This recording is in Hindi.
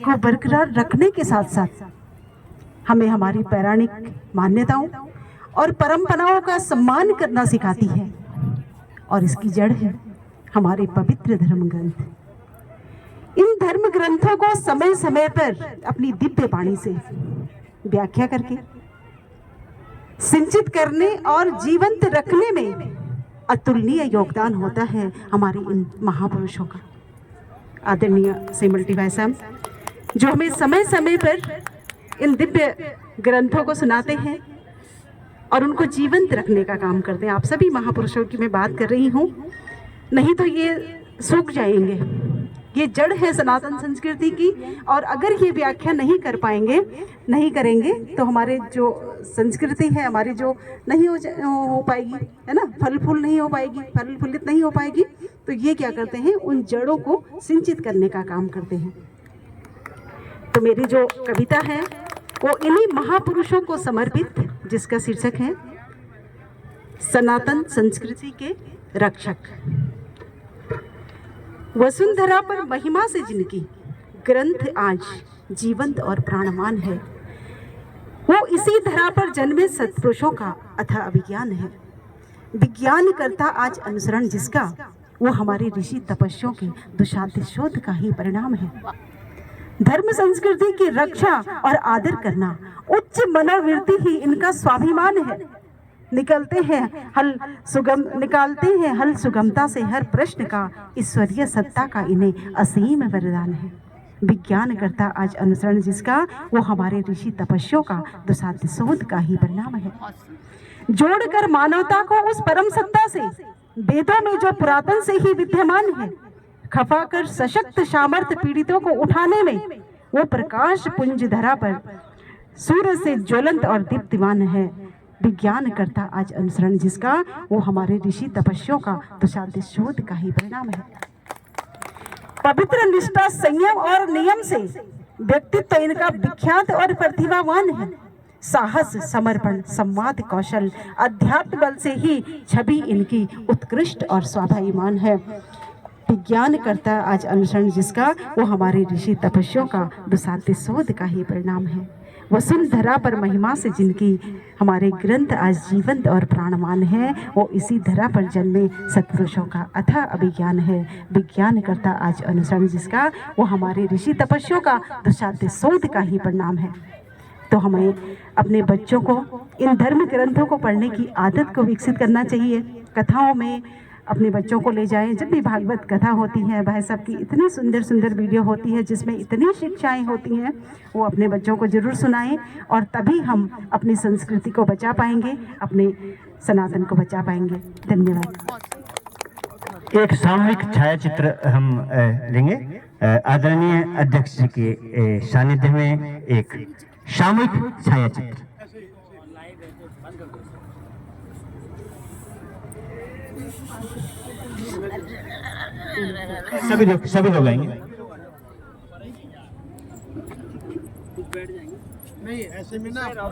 को बरकरार रखने के साथ साथ हमें हमारी पौराणिक मान्यताओं और परंपराओं का सम्मान करना सिखाती है। और इसकी जड़ है हमारे पवित्र धर्म ग्रंथ। इन धर्म ग्रंथों को समय समय पर अपनी दिव्य वाणी से व्याख्या करके सिंचित करने और जीवंत रखने में अतुलनीय योगदान होता है हमारे इन महापुरुषों का। आदरणीय श्रीमती भाई साहब जो हमें समय समय पर इन दिव्य ग्रंथों को सुनाते हैं और उनको जीवंत रखने का काम करते हैं। आप सभी महापुरुषों की मैं बात कर रही हूँ, नहीं तो ये सूख जाएंगे। ये जड़ है सनातन संस्कृति की, और अगर ये व्याख्या नहीं कर पाएंगे, नहीं करेंगे, तो हमारे जो संस्कृति है हमारी जो नहीं हो पाएगी, है ना, फल फूल नहीं हो पाएगी, फल फूलित नहीं हो पाएगी। तो ये क्या करते हैं, उन जड़ों को सिंचित करने का काम करते हैं। तो मेरी जो कविता है वो इन्हीं महापुरुषों को समर्पित, जिसका शीर्षक है सनातन संस्कृति के रक्षक। वसुंधरा पर महिमा से जिनकी ग्रंथ आज जीवंत और प्राणवान है, वो इसी धरा पर जन्मे सत्पुरुषों का अथाह अभिज्ञान है। विज्ञान करता आज अनुसरण जिसका, वो हमारे ऋषि तपस्वियों के दुशांत शोध का ही परिणाम है। धर्म संस्कृति की रक्षा और आदर करना उच्च मनोवृत्ति ही इनका स्वाभिमान है। निकालते हैं हल सुगमता से हर प्रश्न का, ईश्वरीय सत्ता का इन्हें असीम वरदान है। विज्ञान करता आज अनुसरण जिसका, वो हमारे ऋषि तपस्वियों का दुशांत शोध का ही परिणाम है। जोड़कर मानवता को उस परम सत्ता से, वेदों में जो पुरातन से ही विद्यमान है, खफाकर सशक्त सामर्थ्य पीड़ितों को उठाने में वो प्रकाश पुंज धरा पर सूरज से ज्वलंत और दीप्तिमान है। विज्ञान करता आज अनुसरण जिसका, वो हमारे ऋषि तपस्वियों का दुशांत शोध का ही परिणाम है। पवित्र निष्ठा, संयम और नियम से व्यक्तित्व इनका विख्यात और प्रतिभावान है। साहस, समर्पण, संवाद कौशल, अध्यात्म बल से ही छवि इनकी उत्कृष्ट और स्वाभिमान है। विज्ञान करता आज अनुसरण जिसका, वो हमारे ऋषि तपस्वियों का दुशांत शोध का ही परिणाम है। वसुंधरा पर महिमा से जिनकी हमारे ग्रंथ आज जीवंत और प्राणवान है, वो इसी धरा पर जन्मे सत्पुरुषों का अथाह अभिज्ञान है। विज्ञान करता आज अनुसरण जिसका, वो हमारे ऋषि तपस्वियों का दुशांत शोध का ही परिणाम है। तो हमें अपने बच्चों को इन धर्म ग्रंथों को पढ़ने की आदत को विकसित करना चाहिए। कथाओं में अपने बच्चों को ले जाएं। जब भी भागवत कथा होती है, भाई साहब की इतनी सुंदर सुंदर वीडियो होती है जिसमें इतनी शिक्षाएं होती हैं, वो अपने बच्चों को जरूर सुनाएं, और तभी हम अपनी संस्कृति को बचा पाएंगे, अपने सनातन को बचा पाएंगे। धन्यवाद। एक सामूहिक छायाचित्र हम लेंगे। आदरणीय अध्यक्ष जी के सानिध्य में एक सामूहिक छायाचित्र। सभी लोग आएंगे। नहीं ऐसे में ना